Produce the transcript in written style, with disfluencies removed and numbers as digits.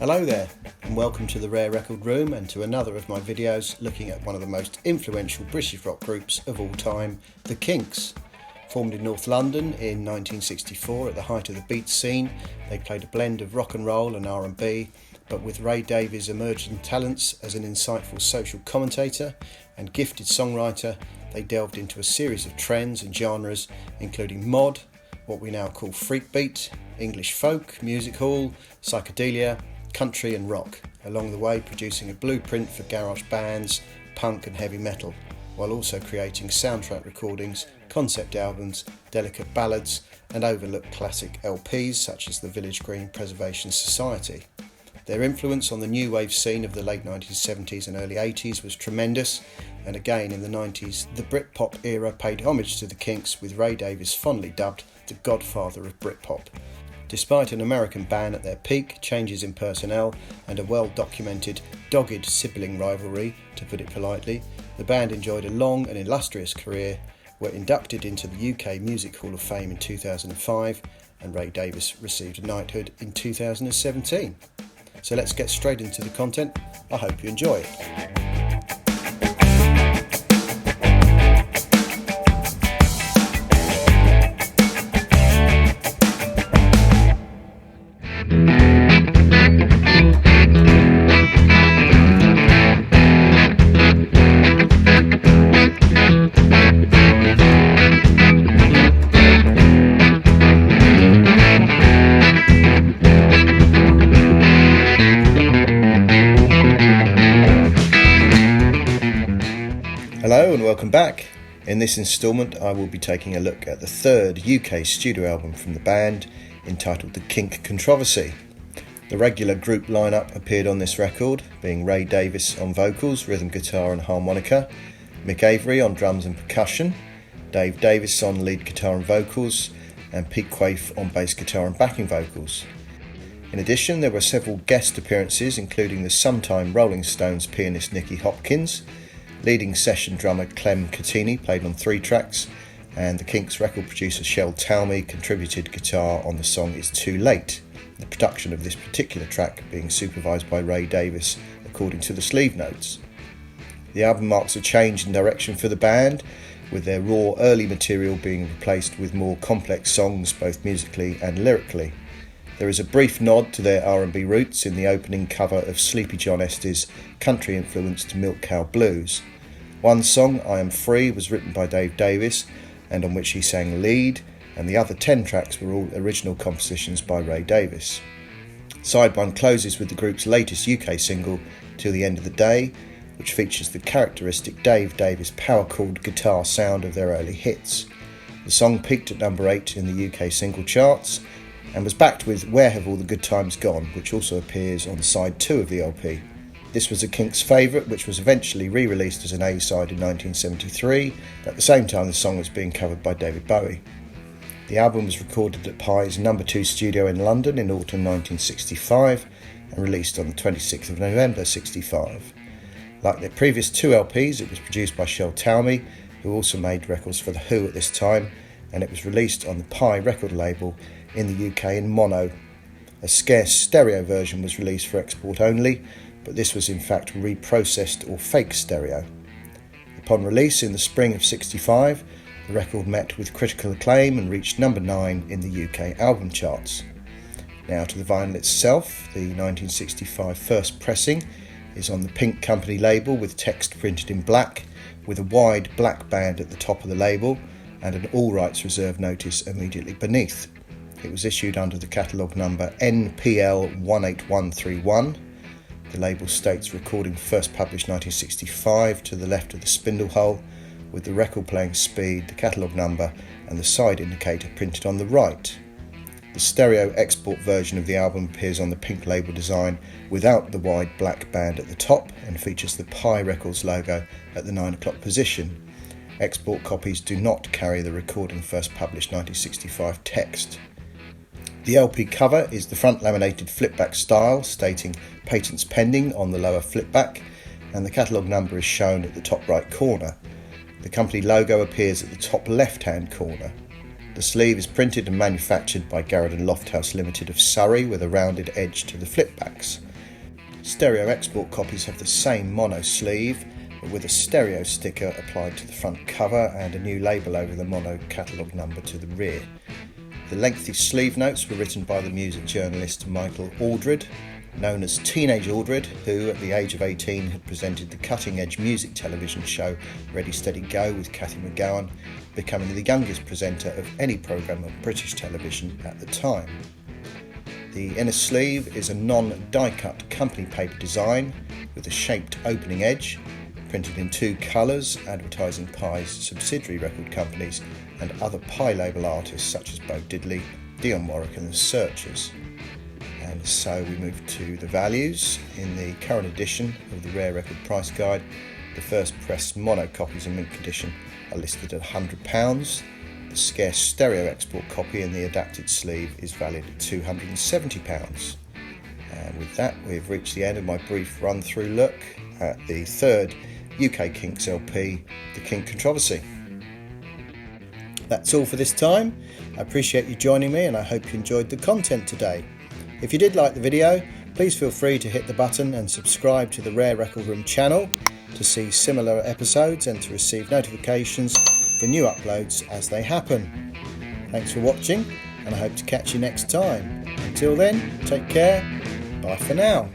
Hello there, and welcome to the Rare Record Room and to another of my videos looking at one of the most influential British rock groups of all time, the Kinks. Formed in North London in 1964 at the height of the beat scene, they played a blend of rock and roll and R&B, but with Ray Davies' emerging talents as an insightful social commentator and gifted songwriter, they delved into a series of trends and genres including mod, what we now call freak beat, English folk, music hall, psychedelia, country and rock, along the way producing a blueprint for garage bands, punk and heavy metal, while also creating soundtrack recordings, concept albums, delicate ballads and overlooked classic LPs such as the Village Green Preservation Society. Their influence on the new wave scene of the late 1970s and early 80s was tremendous, and again in the 90s the Britpop era paid homage to the Kinks, with Ray Davies fondly dubbed the godfather of Britpop. Despite an American band at their peak, changes in personnel and a well-documented, dogged sibling rivalry, to put it politely, the band enjoyed a long and illustrious career, were inducted into the UK Music Hall of Fame in 2005, and Ray Davies received a knighthood in 2017. So let's get straight into the content. I hope you enjoy it. Hello and welcome back. In this instalment I will be taking a look at the third UK studio album from the band, entitled the Kink Kontroversy. The regular group lineup appeared on this record, being Ray Davies on vocals, rhythm guitar and harmonica, Mick Avory on drums and percussion, Dave Davies on lead guitar and vocals, and Pete Quaife on bass guitar and backing vocals. In addition, there were several guest appearances, including the sometime Rolling Stones pianist Nicky Hopkins, leading session drummer Clem Catini played on 3 tracks, and the Kinks record producer Shel Talmy contributed guitar on the song It's Too Late, the production of this particular track being supervised by Ray Davies according to the sleeve notes. The album marks a change in direction for the band, with their raw early material being replaced with more complex songs both musically and lyrically. There is a brief nod to their R&B roots in the opening cover of Sleepy John Estes' country-influenced Milk Cow Blues. One song, I Am Free, was written by Dave Davies and on which he sang lead, and the other 10 tracks were all original compositions by Ray Davies. Side 1 closes with the group's latest UK single, Till the End of the Day, which features the characteristic Dave Davies power-chord guitar sound of their early hits. The song peaked at number 8 in the UK single charts, and was backed with Where Have All the Good Times Gone, which also appears on side 2 of the LP. This was a Kinks favourite, which was eventually re-released as an A-side in 1973, at the same time the song was being covered by David Bowie. The album was recorded at Pye's No. 2 studio in London in autumn 1965 and released on the 26th of November 65. Like their previous 2 LPs, it was produced by Shel Talmy, who also made records for The Who at this time, and it was released on the Pye record label in the UK in mono. A scarce stereo version was released for export only, but this was in fact reprocessed or fake stereo. Upon release in the spring of 65, the record met with critical acclaim and reached number 9 in the UK album charts. Now to the vinyl itself. The 1965 first pressing is on the Pink Company label with text printed in black, with a wide black band at the top of the label and an all rights reserved notice immediately beneath. It was issued under the catalogue number NPL 18131. The label states recording first published 1965 to the left of the spindle hole, with the record playing speed, the catalogue number and the side indicator printed on the right. The stereo export version of the album appears on the Pink label design without the wide black band at the top and features the Pye Records logo at the 9 o'clock position. Export copies do not carry the recording first published 1965 text. The LP cover is the front laminated flipback style, stating patents pending on the lower flipback, and the catalogue number is shown at the top right corner. The company logo appears at the top left hand corner. The sleeve is printed and manufactured by Garrett & Lofthouse Limited of Surrey with a rounded edge to the flipbacks. Stereo export copies have the same mono sleeve, but with a stereo sticker applied to the front cover and a new label over the mono catalogue number to the rear. The lengthy sleeve notes were written by the music journalist Michael Aldred, known as Teenage Aldred, who at the age of 18 had presented the cutting-edge music television show Ready Steady Go with Cathy McGowan, becoming the youngest presenter of any programme on British television at the time. The inner sleeve is a non-die-cut company paper design with a shaped opening edge, printed in 2 colours, advertising Pi's subsidiary record companies and other Pi label artists such as Bo Diddley, Dionne Warwick and the Searchers. And so we move to the values. In the current edition of the Rare Record Price Guide, the first press mono copies in mint condition are listed at £100. The scarce stereo export copy in the adapted sleeve is valued at £270. And with that, we've reached the end of my brief run-through look at the third UK Kinks LP, The Kink Kontroversy. That's all for this time. I appreciate you joining me and I hope you enjoyed the content today. If you did like the video, please feel free to hit the button and subscribe to the Rare Record Room channel to see similar episodes and to receive notifications for new uploads as they happen. Thanks for watching and I hope to catch you next time. Until then, take care. Bye for now.